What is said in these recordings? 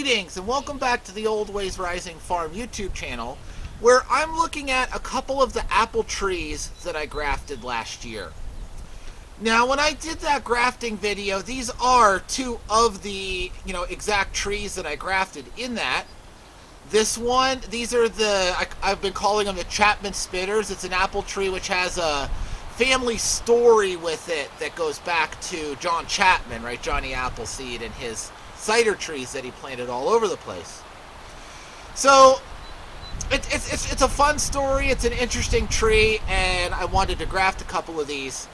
Greetings and welcome back to the Old Ways Rising Farm YouTube channel, where I'm looking at a couple of the apple trees that I grafted last year. Now, when I did that grafting video, these are two of the exact trees that I grafted in that. This one, these are I've been calling them the Chapman Spitters. It's an apple tree which has a family story with it that goes back to John Chapman, right? Johnny Appleseed and his cider trees that he planted all over the place. So it's a fun story. It's an interesting tree, and I wanted to graft a couple of these.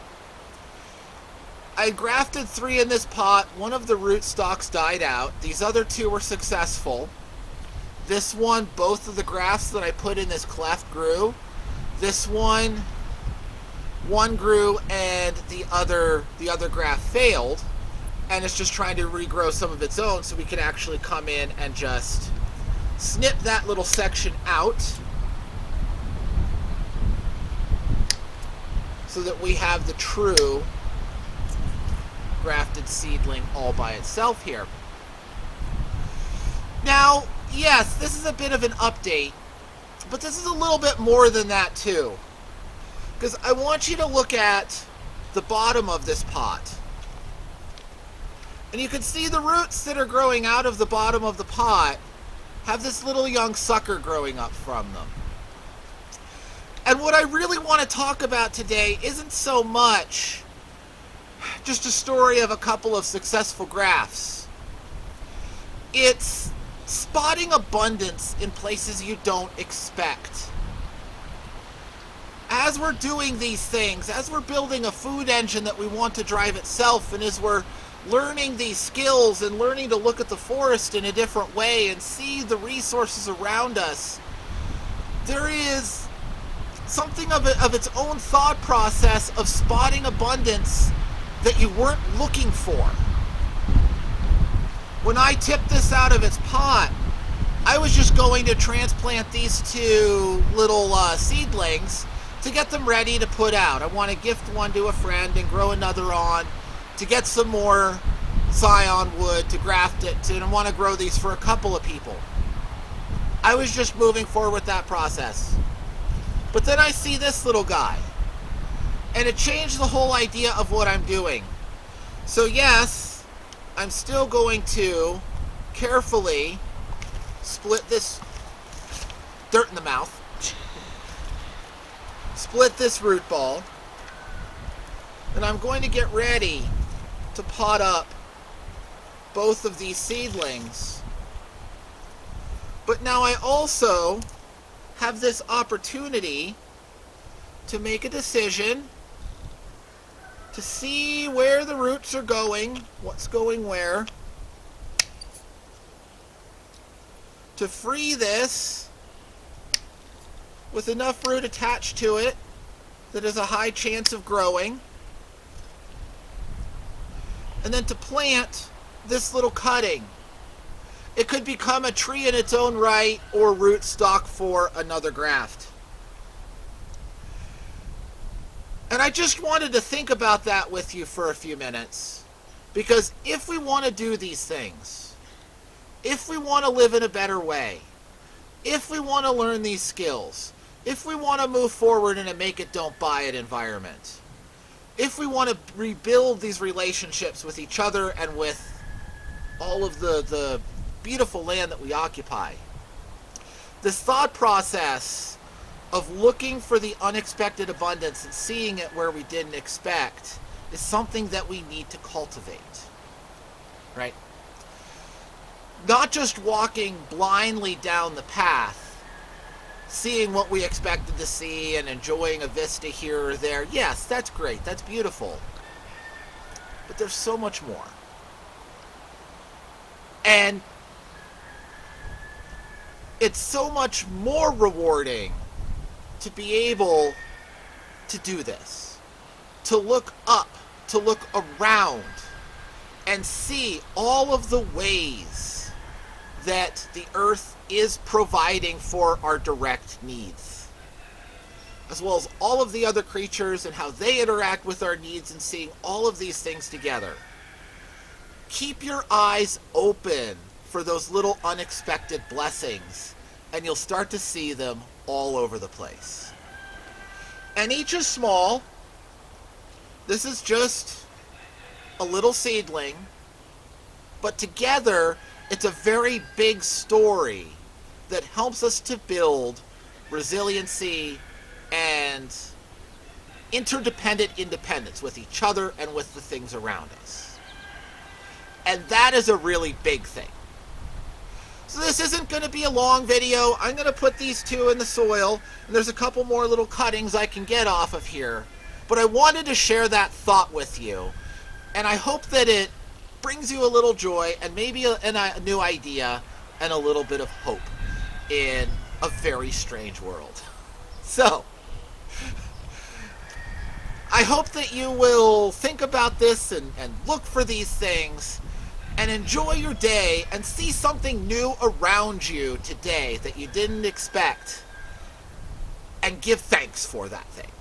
I grafted 3 in this pot. One of the root stalks died out. These other 2 were successful. This one, both of the grafts that I put in this cleft grew. This one grew and the other graft failed, and it's just trying to regrow some of its own, so we can actually come in and just snip that little section out so that we have the true grafted seedling all by itself here. Now, yes, this is a bit of an update, but this is a little bit more than that too, because I want you to look at the bottom of this pot. And you can see the roots that are growing out of the bottom of the pot have this little young sucker growing up from them. And what I really want to talk about today isn't so much just a story of a couple of successful grafts. It's spotting abundance in places you don't expect. As we're doing these things, as we're building a food engine that we want to drive itself, and as we're learning these skills and learning to look at the forest in a different way and see the resources around us, there is something of its own thought process of spotting abundance that you weren't looking for. When I tipped this out of its pot, I was just going to transplant these 2 little seedlings to get them ready to put out. I want to gift one to a friend and grow another on, to get some more scion wood to graft it to, and I want to grow these for a couple of people. I was just moving forward with that process. But then I see this little guy, and it changed the whole idea of what I'm doing. So yes, I'm still going to carefully split this dirt in the mouth, split this root ball, and I'm going to get ready to pot up both of these seedlings. But now I also have this opportunity to make a decision to see where the roots are going, what's going where, to free this with enough root attached to it that has a high chance of growing, and then to plant this little cutting. It could become a tree in its own right or root stock for another graft. And I just wanted to think about that with you for a few minutes, because if we want to do these things, if we want to live in a better way, if we want to learn these skills, if we want to move forward in a make it don't buy it environment, if we want to rebuild these relationships with each other and with all of the beautiful land that we occupy, this thought process of looking for the unexpected abundance and seeing it where we didn't expect is something that we need to cultivate, right? Not just walking blindly down the path, seeing what we expected to see and enjoying a vista here or there. Yes, that's great, that's beautiful, but there's so much more. And it's so much more rewarding to be able to do this, to look up, to look around, and see all of the ways that the earth is providing for our direct needs, as well as all of the other creatures and how they interact with our needs, and seeing all of these things together. Keep your eyes open for those little unexpected blessings, and you'll start to see them all over the place. And each is small. This is just a little seedling, but together it's a very big story that helps us to build resiliency and interdependent independence with each other and with the things around us. And that is a really big thing. So this isn't going to be a long video. I'm going to put these two in the soil, and there's a couple more little cuttings I can get off of here. But I wanted to share that thought with you, and I hope that it brings you a little joy and maybe a new idea and a little bit of hope in a very strange world. So, I hope that you will think about this and look for these things and enjoy your day and see something new around you today that you didn't expect and give thanks for that thing.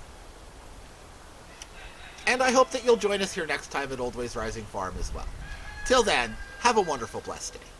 And I hope that you'll join us here next time at Old Ways Rising Farm as well. Till then, have a wonderful, blessed day.